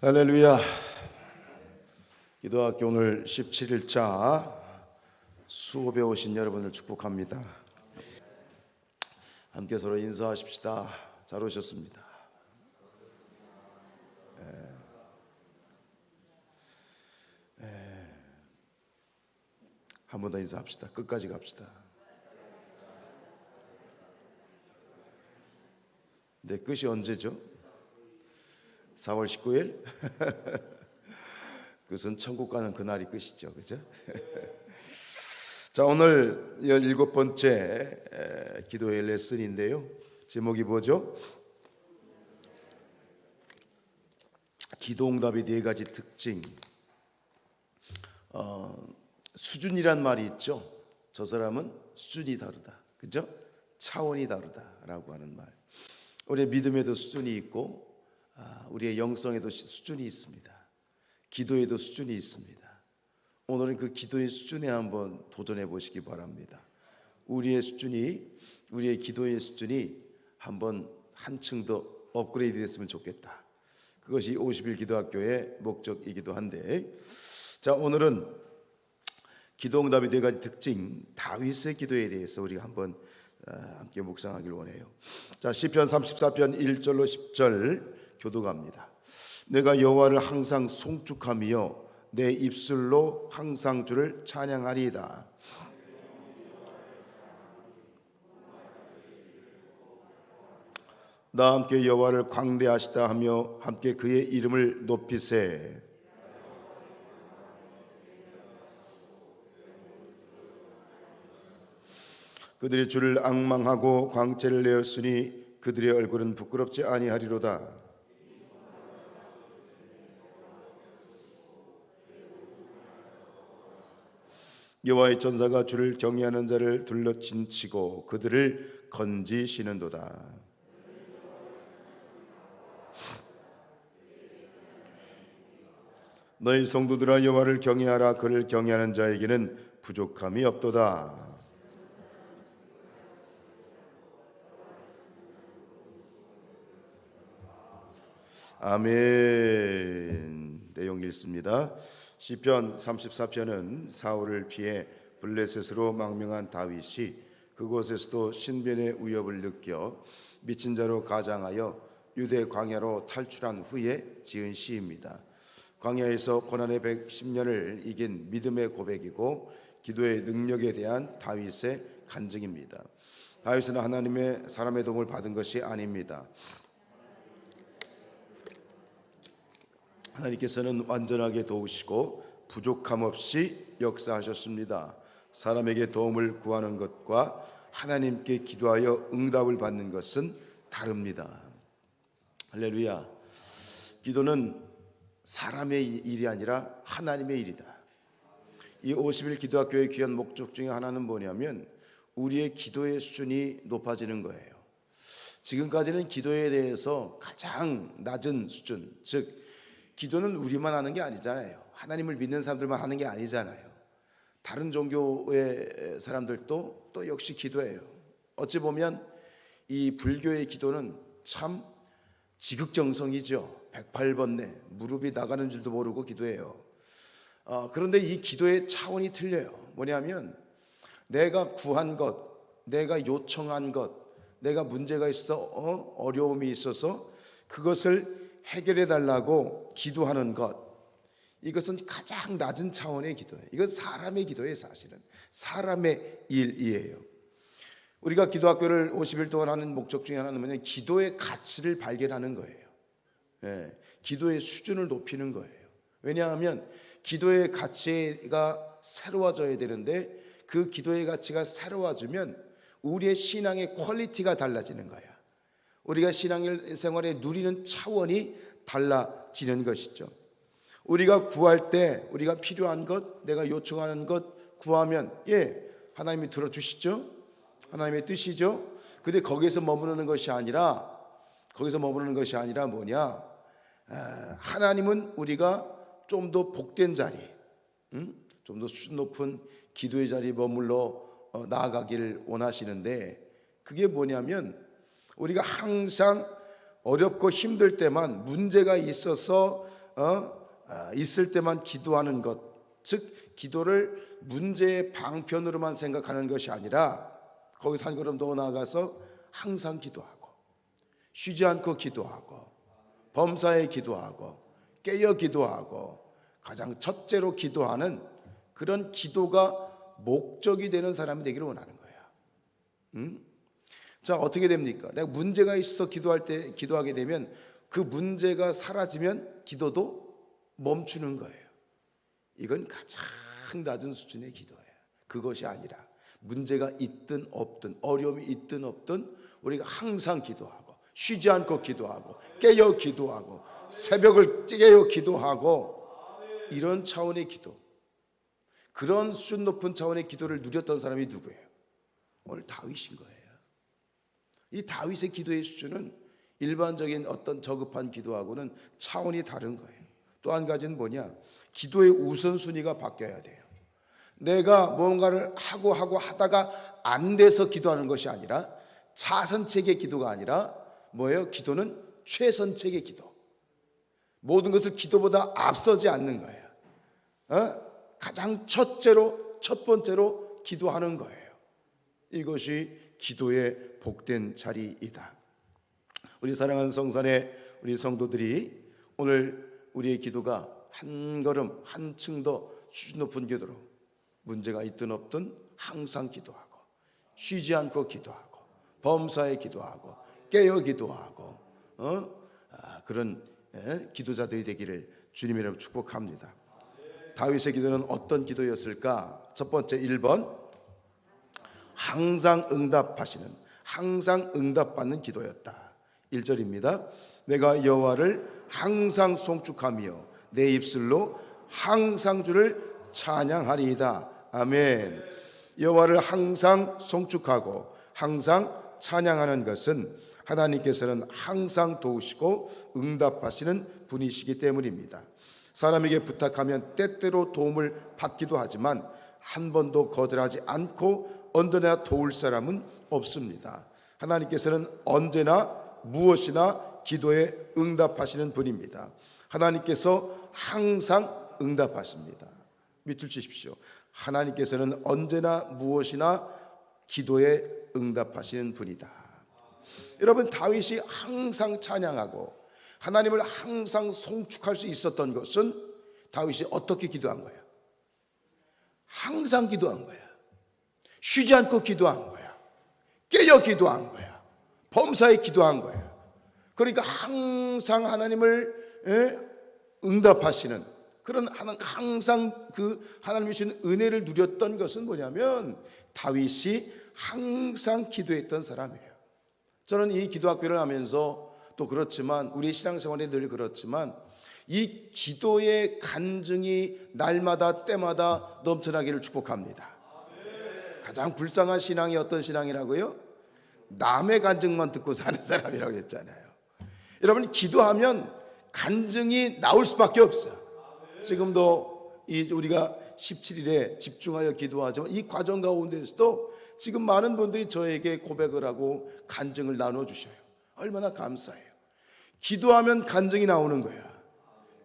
할렐루야. 기도학교 오늘 17일차 수업에 오신 여러분을 축복합니다. 함께 서로 인사하십시다. 잘 오셨습니다. 한 번 더 인사합시다. 끝까지 갑시다. 네, 끝이 언제죠? 4월 19일? 그것은 천국 가는 그날이 끝이죠. 그죠? 자, 오늘 17번째 기도의 레슨인데요. 제목이 뭐죠? 기도응답의 네 가지 특징. 수준이란 말이 있죠. 저 사람은 수준이 다르다. 그죠? 차원이 다르다라고 하는 말. 우리의 믿음에도 수준이 있고 우리의 영성에도 수준이 있습니다. 기도에도 수준이 있습니다. 오늘은 그 기도의 수준에 한번 도전해 보시기 바랍니다. 우리의 기도의 수준이 한번 한층 더 업그레이드 됐으면 좋겠다. 그것이 50일 기도학교의 목적이기도 한데, 자, 오늘은 기도응답의 네 가지 특징, 다윗의 기도에 대해서 우리가 한번 함께 묵상하길 원해요. 자, 시편 34편 1절로 10절 교도갑니다. 내가 여호와를 항상 송축하며 내 입술로 항상 주를 찬양하리이다. 나 함께 여호와를 광대하시다 하며 함께 그의 이름을 높이세. 그들이 주를 앙망하고 광채를 내었으니 그들의 얼굴은 부끄럽지 아니하리로다. 여호와의 전사가 주를 경외하는 자를 둘러 진치고 그들을 건지시는도다. 너희 성도들아 여호와를 경외하라. 그를 경외하는 자에게는 부족함이 없도다. 아멘. 내용 읽습니다. 시편 34편은 사울을 피해 블레셋으로 망명한 다윗이 그곳에서도 신변의 위협을 느껴 미친 자로 가장하여 유대 광야로 탈출한 후에 지은 시입니다. 광야에서 고난의 110년을 이긴 믿음의 고백이고 기도의 능력에 대한 다윗의 간증입니다. 다윗은 하나님의 사람의 도움을 받은 것이 아닙니다. 하나님께서는 완전하게 도우시고 부족함 없이 역사하셨습니다. 사람에게 도움을 구하는 것과 하나님께 기도하여 응답을 받는 것은 다릅니다. 할렐루야. 기도는 사람의 일이 아니라 하나님의 일이다. 이 50일 기도학교의 귀한 목적 중에 하나는 뭐냐면 우리의 기도의 수준이 높아지는 거예요. 지금까지는 기도에 대해서 가장 낮은 수준, 즉 기도는 우리만 하는 게 아니잖아요. 하나님을 믿는 사람들만 하는 게 아니잖아요. 다른 종교의 사람들도 또 역시 기도해요. 어찌 보면 이 불교의 기도는 참 지극정성이죠. 108번뇌 무릎이 나가는 줄도 모르고 기도해요. 그런데 이 기도의 차원이 틀려요. 뭐냐면 내가 구한 것, 내가 요청한 것, 내가 문제가 있어 어려움이 있어서 그것을 해결해 달라고 기도하는 것, 이것은 가장 낮은 차원의 기도예요. 이건 사람의 기도예요. 사실은 사람의 일이에요. 우리가 기도학교를 50일 동안 하는 목적 중에 하나는 뭐냐면 기도의 가치를 발견하는 거예요. 기도의 수준을 높이는 거예요. 왜냐하면 기도의 가치가 새로워져야 되는데 그 기도의 가치가 새로워지면 우리의 신앙의 퀄리티가 달라지는 거야. 우리가 신앙생활에 누리는 차원이 달라지는 것이죠. 우리가 구할 때 우리가 필요한 것, 내가 요청하는 것 구하면 하나님이 들어주시죠. 하나님의 뜻이죠. 근데 거기에서 머무르는 것이 아니라 뭐냐? 하나님은 우리가 좀 더 복된 자리, 좀 더 수준 높은 기도의 자리에 머물러 나아가기를 원하시는데 그게 뭐냐면 우리가 항상 어렵고 힘들 때만 문제가 있어서 있을 때만 기도하는 것, 즉 기도를 문제의 방편으로만 생각하는 것이 아니라 거기서 한 걸음 더 나아가서 항상 기도하고 쉬지 않고 기도하고 범사에 기도하고 깨어 기도하고 가장 첫째로 기도하는 그런 기도가 목적이 되는 사람이 되기를 원하는 거야. 자, 어떻게 됩니까? 내가 문제가 있어 기도하게 되면 그 문제가 사라지면 기도도 멈추는 거예요. 이건 가장 낮은 수준의 기도예요. 그것이 아니라 문제가 있든 없든 어려움이 있든 없든 우리가 항상 기도하고 쉬지 않고 기도하고 깨어 기도하고 새벽을 깨어 기도하고 이런 차원의 기도, 그런 수준 높은 차원의 기도를 누렸던 사람이 누구예요? 오늘 다윗인 거예요. 이 다윗의 기도의 수준은 일반적인 어떤 저급한 기도하고는 차원이 다른 거예요. 또 한 가지는 뭐냐? 기도의 우선순위가 바뀌어야 돼요. 내가 뭔가를 하고 하다가 안 돼서 기도하는 것이 아니라 차선책의 기도가 아니라 뭐예요? 기도는 최선책의 기도. 모든 것을 기도보다 앞서지 않는 거예요. 가장 첫 번째로 기도하는 거예요. 이것이 기도의 복된 자리이다. 우리 사랑하는 성산의 우리 성도들이 오늘 우리의 기도가 한 걸음 한층 더 수준 높은 기도로 문제가 있든 없든 항상 기도하고 쉬지 않고 기도하고 범사에 기도하고 깨어 기도하고 그런 기도자들이 되기를 주님의 이름으로 축복합니다. 다윗의 기도는 어떤 기도였을까? 첫 번째 1번, 항상 응답받는 기도였다. 1절입니다. 내가 여호와를 항상 송축하며 내 입술로 항상 주를 찬양하리이다. 아멘. 여호와를 항상 송축하고 항상 찬양하는 것은 하나님께서는 항상 도우시고 응답하시는 분이시기 때문입니다. 사람에게 부탁하면 때때로 도움을 받기도 하지만 한 번도 거절하지 않고 언제나 도울 사람은 없습니다. 하나님께서는 언제나 무엇이나 기도에 응답하시는 분입니다. 하나님께서 항상 응답하십니다. 밑줄 치십시오. 하나님께서는 언제나 무엇이나 기도에 응답하시는 분이다. 여러분, 다윗이 항상 찬양하고 하나님을 항상 송축할 수 있었던 것은 다윗이 어떻게 기도한 거야? 항상 기도한 거야. 쉬지 않고 기도한 거야. 깨어 기도한 거야. 범사에 기도한 거야. 그러니까 항상 하나님을 응답하시는 그런 항상 그 하나님이 주신 은혜를 누렸던 것은 뭐냐면 다윗이 항상 기도했던 사람이에요. 저는 이 기도학교를 하면서 또 그렇지만 우리 신앙생활에 늘 그렇지만 이 기도의 간증이 날마다 때마다 넘쳐나기를 축복합니다. 가장 불쌍한 신앙이 어떤 신앙이라고요? 남의 간증만 듣고 사는 사람이라고 했잖아요. 여러분, 기도하면 간증이 나올 수밖에 없어요. 지금도 우리가 17일에 집중하여 기도하지만 이 과정 가운데서도 지금 많은 분들이 저에게 고백을 하고 간증을 나눠주셔요. 얼마나 감사해요. 기도하면 간증이 나오는 거야.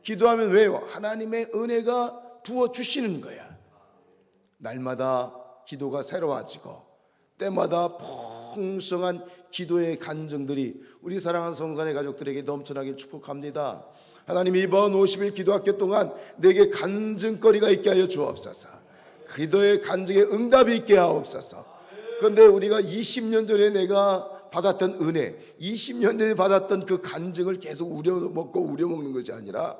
기도하면 왜요? 하나님의 은혜가 부어주시는 거야. 날마다 기도가 새로워지고 때마다 풍성한 기도의 간증들이 우리 사랑하는 성산의 가족들에게 넘쳐나길 축복합니다. 하나님, 이번 50일 기도학교 동안 내게 간증거리가 있게 하여 주옵소서. 기도의 간증에 응답이 있게 하옵소서. 그런데 우리가 20년 전에 내가 받았던 은혜, 20년 전에 받았던 그 간증을 계속 우려먹는 것이 아니라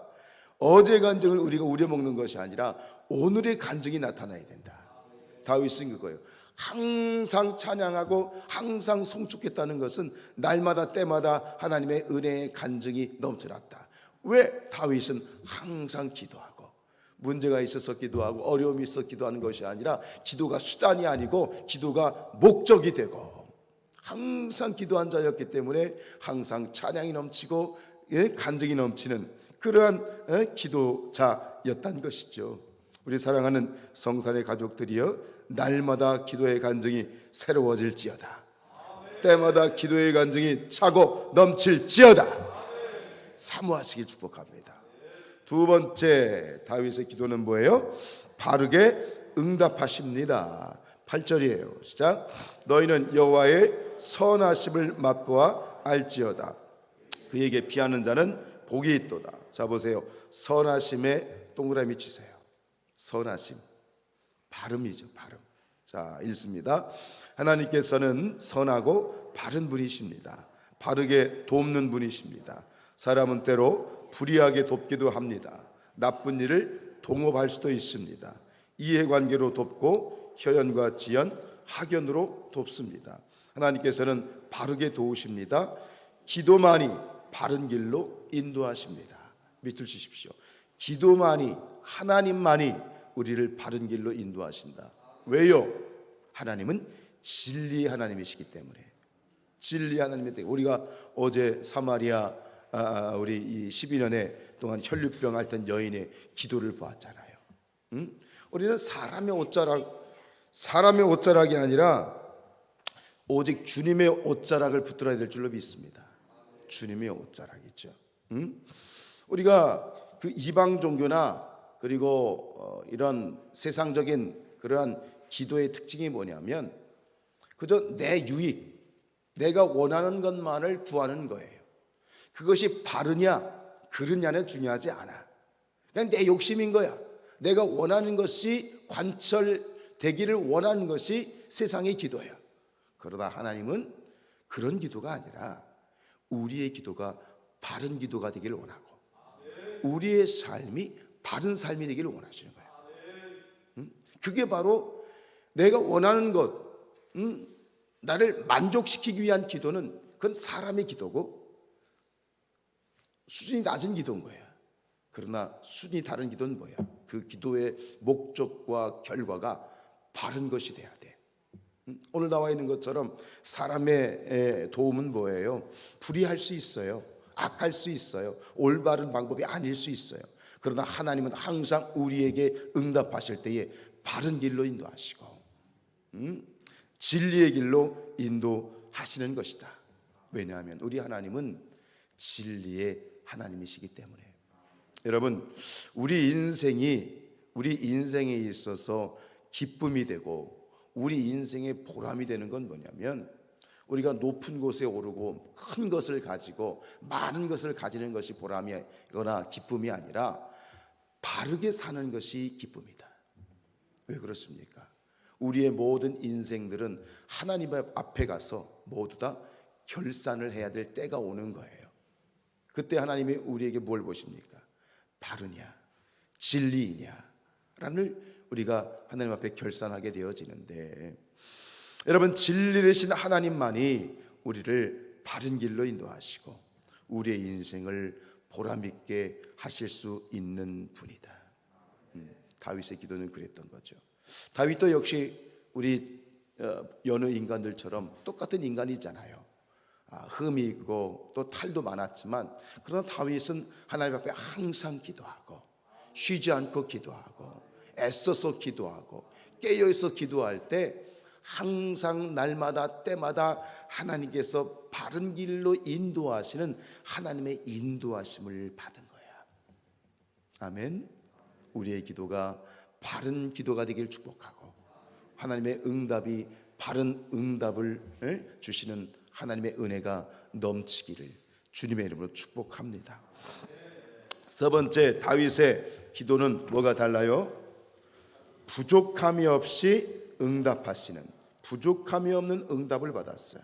어제 간증을 우리가 우려먹는 것이 아니라 오늘의 간증이 나타나야 된다. 다윗은 그거예요. 항상 찬양하고 항상 송축했다는 것은 날마다 때마다 하나님의 은혜의 간증이 넘쳐났다. 왜? 다윗은 항상 기도하고 문제가 있어서 기도하고 어려움이 있어서 기도하는 것이 아니라 기도가 수단이 아니고 기도가 목적이 되고 항상 기도한 자였기 때문에 항상 찬양이 넘치고 간증이 넘치는 그러한 기도자였단 것이죠. 우리 사랑하는 성산의 가족들이여, 날마다 기도의 간증이 새로워질지어다. 때마다 기도의 간증이 차고 넘칠지어다. 사모하시길 축복합니다. 두 번째 다윗의 기도는 뭐예요? 바르게 응답하십니다. 8절이에요. 시작. 너희는 여호와의 선하심을 맛보아 알지어다. 그에게 피하는 자는 복이 있도다. 자 보세요. 선하심에 동그라미 치세요. 선하심. 발음이죠. 발음. 자 읽습니다. 하나님께서는 선하고 바른 분이십니다. 바르게 돕는 분이십니다. 사람은 때로 불의하게 돕기도 합니다. 나쁜 일을 동업할 수도 있습니다. 이해관계로 돕고 혈연과 지연, 학연으로 돕습니다. 하나님께서는 바르게 도우십니다. 기도만이 바른 길로 인도하십니다. 밑줄 치십시오. 기도만이, 하나님만이 우리를 바른 길로 인도하신다. 왜요? 하나님은 진리의 하나님이시기 때문에. 진리의 하나님이 때문에. 우리가 어제 사마리아 우리 이 12년에 동안 혈류병 앓던 여인의 기도를 보았잖아요. 우리는 사람의 옷자락이 아니라 오직 주님의 옷자락을 붙들어야 될 줄로 믿습니다. 주님의 옷자락이죠. 우리가 그 이방 종교나 그리고 이런 세상적인 그러한 기도의 특징이 뭐냐면 그저 내 유익, 내가 원하는 것만을 구하는 거예요. 그것이 바르냐 그르냐는 중요하지 않아. 그냥 내 욕심인 거야. 내가 원하는 것이 관철되기를 원하는 것이 세상의 기도야. 그러나 하나님은 그런 기도가 아니라 우리의 기도가 바른 기도가 되기를 원하고 우리의 삶이 바른 삶이 되기를 원하시는 거예요. 그게 바로 내가 원하는 것, 나를 만족시키기 위한 기도는 그건 사람의 기도고 수준이 낮은 기도인 거야. 그러나 수준이 다른 기도는 뭐야? 그 기도의 목적과 결과가 바른 것이 돼야 돼. 오늘 나와 있는 것처럼 사람의 도움은 뭐예요? 불의할 수 있어요. 악할 수 있어요. 올바른 방법이 아닐 수 있어요. 그러나 하나님은 항상 우리에게 응답하실 때에 바른 길로 인도하시고 진리의 길로 인도하시는 것이다. 왜냐하면 우리 하나님은 진리의 하나님이시기 때문에. 여러분, 우리 인생에 있어서 기쁨이 되고 우리 인생의 보람이 되는 건 뭐냐면 우리가 높은 곳에 오르고 큰 것을 가지고 많은 것을 가지는 것이 보람이거나 기쁨이 아니라 바르게 사는 것이 기쁨이다. 왜 그렇습니까? 우리의 모든 인생들은 하나님 앞에 가서 모두 다 결산을 해야 될 때가 오는 거예요. 그때 하나님이 우리에게 뭘 보십니까? 바르냐 진리이냐라는 우리가 하나님 앞에 결산하게 되어지는데, 여러분, 진리 되신 하나님만이 우리를 바른 길로 인도하시고 우리의 인생을 보람있게 하실 수 있는 분이다. 다윗의 기도는 그랬던 거죠. 다윗도 역시 우리 여느 인간들처럼 똑같은 인간이잖아요. 흠이 있고 또 탈도 많았지만 그러나 다윗은 하나님 앞에 항상 기도하고 쉬지 않고 기도하고 애써서 기도하고 깨어있어 기도할 때 항상 날마다 때마다 하나님께서 바른 길로 인도하시는 하나님의 인도하심을 받은 거야. 아멘. 우리의 기도가 바른 기도가 되길 축복하고 하나님의 응답이 바른 응답을 주시는 하나님의 은혜가 넘치기를 주님의 이름으로 축복합니다. 세 번째, 다윗의 기도는 뭐가 달라요? 부족함이 없이 응답하시는, 부족함이 없는 응답을 받았어요.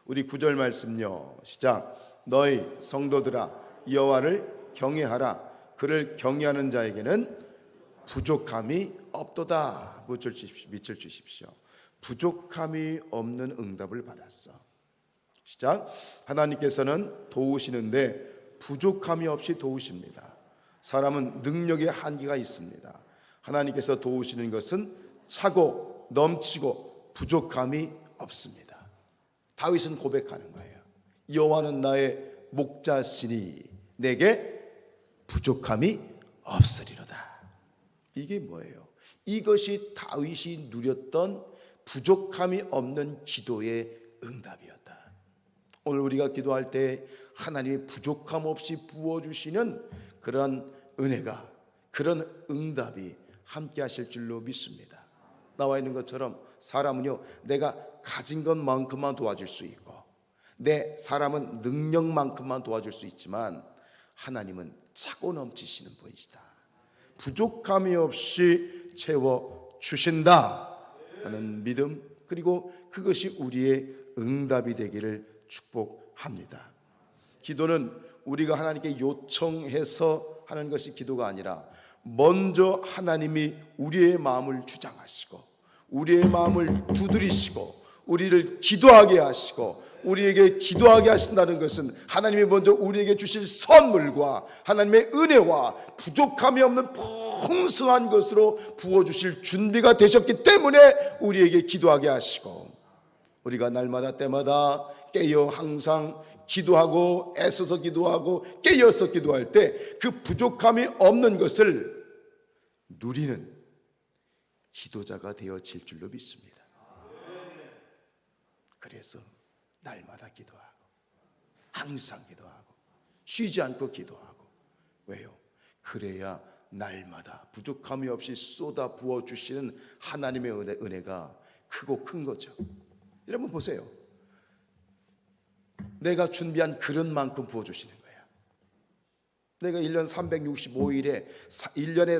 우리 9절 말씀요. 시작. 너희 성도들아 여호와를 경외하라. 그를 경외하는 자에게는 부족함이 없도다. 밑줄 주십시오. 부족함이 없는 응답을 받았어. 시작. 하나님께서는 도우시는데 부족함이 없이 도우십니다. 사람은 능력의 한계가 있습니다. 하나님께서 도우시는 것은 차고 넘치고 부족함이 없습니다. 다윗은 고백하는 거예요. 여호와는 나의 목자시니 내게 부족함이 없으리로다. 이게 뭐예요? 이것이 다윗이 누렸던 부족함이 없는 기도의 응답이었다. 오늘 우리가 기도할 때 하나님이 부족함 없이 부어주시는 그런 은혜가, 그런 응답이 함께 하실 줄로 믿습니다. 나와 있는 것처럼 사람은요, 내가 가진 것만큼만 도와줄 수 있고, 사람은 능력만큼만 도와줄 수 있지만 하나님은 차고 넘치시는 분이시다. 부족함이 없이 채워주신다 하는 믿음, 그리고 그것이 우리의 응답이 되기를 축복합니다. 기도는 우리가 하나님께 요청해서 하는 것이 기도가 아니라 먼저 하나님이 우리의 마음을 주장하시고 우리의 마음을 두드리시고 우리를 기도하게 하시고 우리에게 기도하게 하신다는 것은 하나님이 먼저 우리에게 주실 선물과 하나님의 은혜와 부족함이 없는 풍성한 것으로 부어주실 준비가 되셨기 때문에 우리에게 기도하게 하시고, 우리가 날마다 때마다 깨어 항상 기도하고 애써서 기도하고 깨어서 기도할 때 그 부족함이 없는 것을 누리는 기도자가 되어질 줄로 믿습니다. 그래서 날마다 기도하고 항상 기도하고 쉬지 않고 기도하고. 왜요? 그래야 날마다 부족함이 없이 쏟아 부어주시는 하나님의 은혜가 크고 큰 거죠. 여러분 보세요. 내가 준비한 그릇만큼 부어주시는 거예요. 내가 1년 365일에 1년에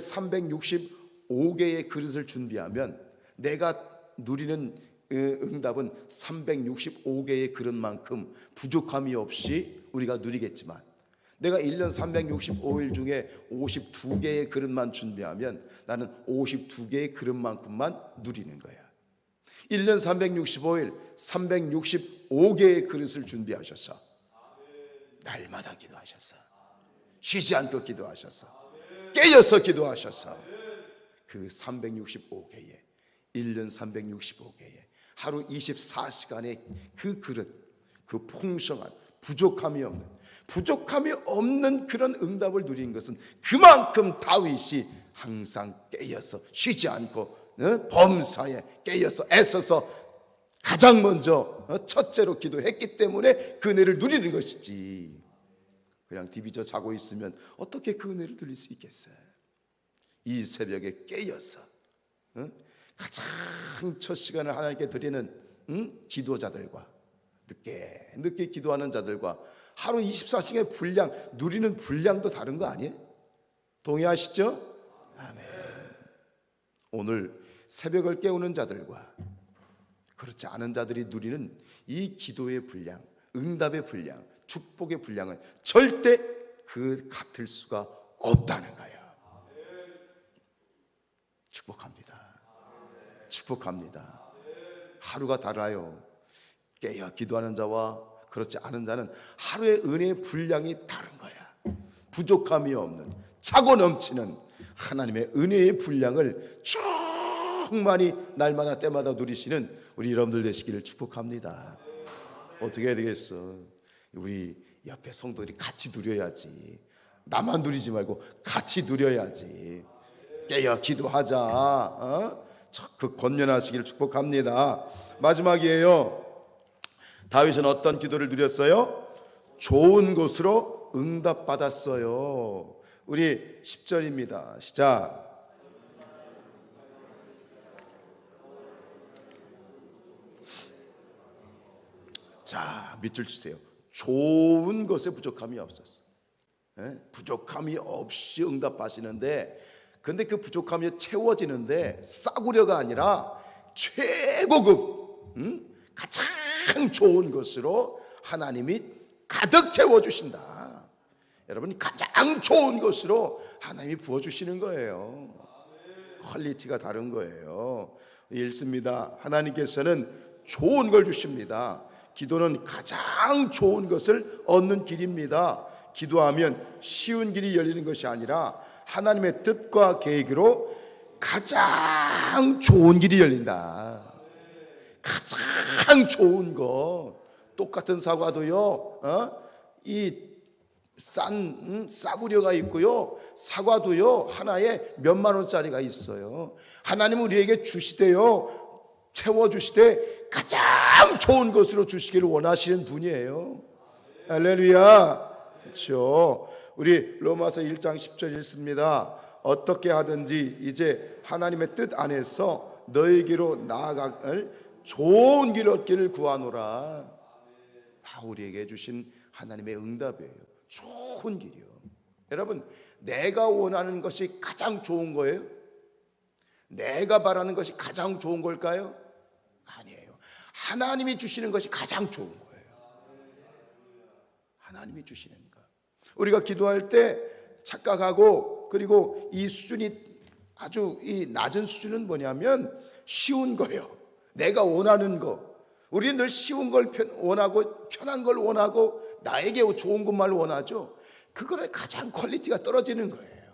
365개의 그릇을 준비하면 내가 누리는 응답은 365개의 그릇만큼 부족함이 없이 우리가 누리겠지만, 내가 1년 365일 중에 52개의 그릇만 준비하면 나는 52개의 그릇만큼만 누리는 거야. 1년 365일 365개의 그릇을 준비하셔서 날마다 기도하셔서 쉬지 않고 기도하셔서 깨어서 기도하셔서 그 365개의 1년 365개의 하루 24시간의 그 그릇, 그 풍성한 부족함이 없는 그런 응답을 누리는 것은 그만큼 다윗이 항상 깨어서 쉬지 않고 범사에 깨어서 애써서 가장 먼저 첫째로 기도했기 때문에 그 은혜를 누리는 것이지, 그냥 디비져 자고 있으면 어떻게 그 은혜를 누릴 수 있겠어요? 이 새벽에 깨어서 가장 첫 시간을 하나님께 드리는 기도자들과 늦게 기도하는 자들과 하루 24시간의 분량, 누리는 분량도 다른 거 아니에요? 동의하시죠? 아멘. 오늘 새벽을 깨우는 자들과 그렇지 않은 자들이 누리는 이 기도의 분량, 응답의 분량, 축복의 분량은 절대 그 같을 수가 없다는 거예요. 축복합니다. 하루가 달라요. 깨어 기도하는 자와 그렇지 않은 자는 하루의 은혜의 분량이 다른 거야. 부족함이 없는, 차고 넘치는 하나님의 은혜의 분량을 충만히 날마다 때마다 누리시는 우리 여러분들 되시기를 축복합니다. 어떻게 해야 되겠어? 우리 옆에 성도들이 같이 누려야지. 나만 누리지 말고 같이 누려야지. 깨어 기도하자. 그 권면하시기를 축복합니다. 마지막이에요. 다윗은 어떤 기도를 누렸어요? 좋은 것으로 응답받았어요. 우리 10절입니다. 시작. 자, 밑줄 치세요. 좋은 것에 부족함이 없었어. 부족함이 없이 응답하시는데, 근데 그 부족함이 채워지는데 싸구려가 아니라 최고급, 가장 좋은 것으로 하나님이 가득 채워주신다. 여러분, 가장 좋은 것으로 하나님이 부어주시는 거예요. 퀄리티가 다른 거예요. 읽습니다. 하나님께서는 좋은 걸 주십니다. 기도는 가장 좋은 것을 얻는 길입니다. 기도하면 쉬운 길이 열리는 것이 아니라 하나님의 뜻과 계획으로 가장 좋은 길이 열린다. 가장 좋은 거. 똑같은 사과도요, 이 싸구려가 있고요, 사과도요 하나에 몇만 원짜리가 있어요. 하나님은 우리에게 주시되요, 채워주시되 가장 좋은 것으로 주시기를 원하시는 분이에요. 할렐루야. 그렇죠. 우리 로마서 1장 10절 읽습니다. 어떻게 하든지 이제 하나님의 뜻 안에서 너에게로 나아갈 좋은 길 얻기를 구하노라. 바울에게 주신 하나님의 응답이에요. 좋은 길이요. 여러분, 내가 원하는 것이 가장 좋은 거예요? 내가 바라는 것이 가장 좋은 걸까요? 아니에요. 하나님이 주시는 것이 가장 좋은 거예요. 하나님이 주시는 것. 우리가 기도할 때 착각하고, 그리고 이 수준이 아주 이 낮은 수준은 뭐냐면 쉬운 거예요. 내가 원하는 거. 우리는 늘 쉬운 걸 원하고 편한 걸 원하고 나에게 좋은 것만 원하죠. 그거는 가장 퀄리티가 떨어지는 거예요.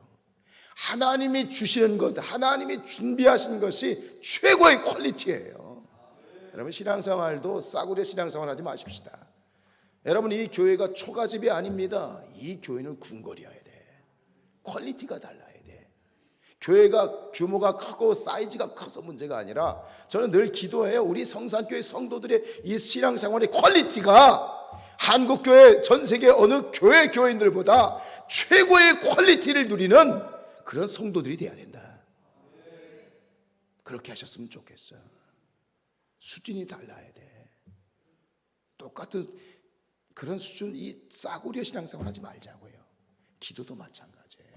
하나님이 주시는 것, 하나님이 준비하신 것이 최고의 퀄리티예요. 여러분, 신앙생활도 싸구려 신앙생활 하지 마십시다. 여러분, 이 교회가 초가집이 아닙니다. 이 교회는 궁궐이어야 돼. 퀄리티가 달라야 돼. 교회가 규모가 크고 사이즈가 커서 문제가 아니라, 저는 늘 기도해요. 우리 성산교회 성도들의 이 신앙생활의 퀄리티가 한국교회, 전 세계 어느 교인들보다 최고의 퀄리티를 누리는 그런 성도들이 돼야 된다. 그렇게 하셨으면 좋겠어요. 수준이 달라야 돼. 똑같은 그런 수준, 이 싸구려 신앙생활 하지 말자고요. 기도도 마찬가지예요.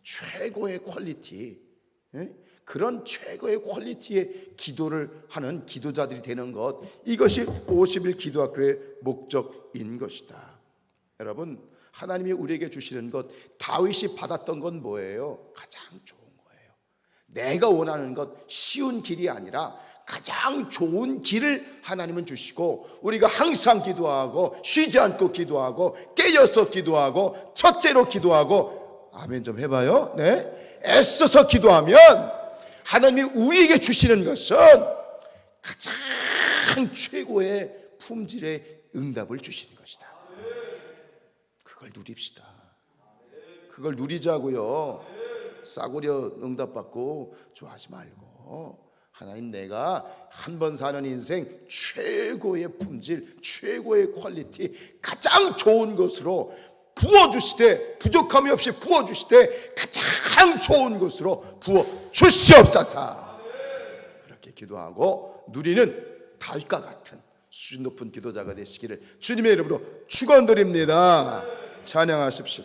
최고의 퀄리티, 그런 최고의 퀄리티의 기도를 하는 기도자들이 되는 것, 이것이 50일 기도학교의 목적인 것이다. 여러분, 하나님이 우리에게 주시는 것, 다윗이 받았던 건 뭐예요? 가장 좋은 거예요. 내가 원하는 것, 쉬운 길이 아니라 가장 좋은 길을 하나님은 주시고, 우리가 항상 기도하고 쉬지 않고 기도하고 깨어서 기도하고 첫째로 기도하고, 아멘 좀 해봐요. 네, 애써서 기도하면 하나님이 우리에게 주시는 것은 가장 최고의 품질의 응답을 주시는 것이다. 그걸 누립시다. 그걸 누리자고요. 싸구려 응답받고 좋아하지 말고, 하나님, 내가 한 번 사는 인생 최고의 품질, 최고의 퀄리티, 가장 좋은 것으로 부어주시되, 부족함이 없이 부어주시되 가장 좋은 것으로 부어주시옵소서. 그렇게 기도하고 누리는 다윗과 같은 수준 높은 기도자가 되시기를 주님의 이름으로 축원드립니다. 찬양하십시오.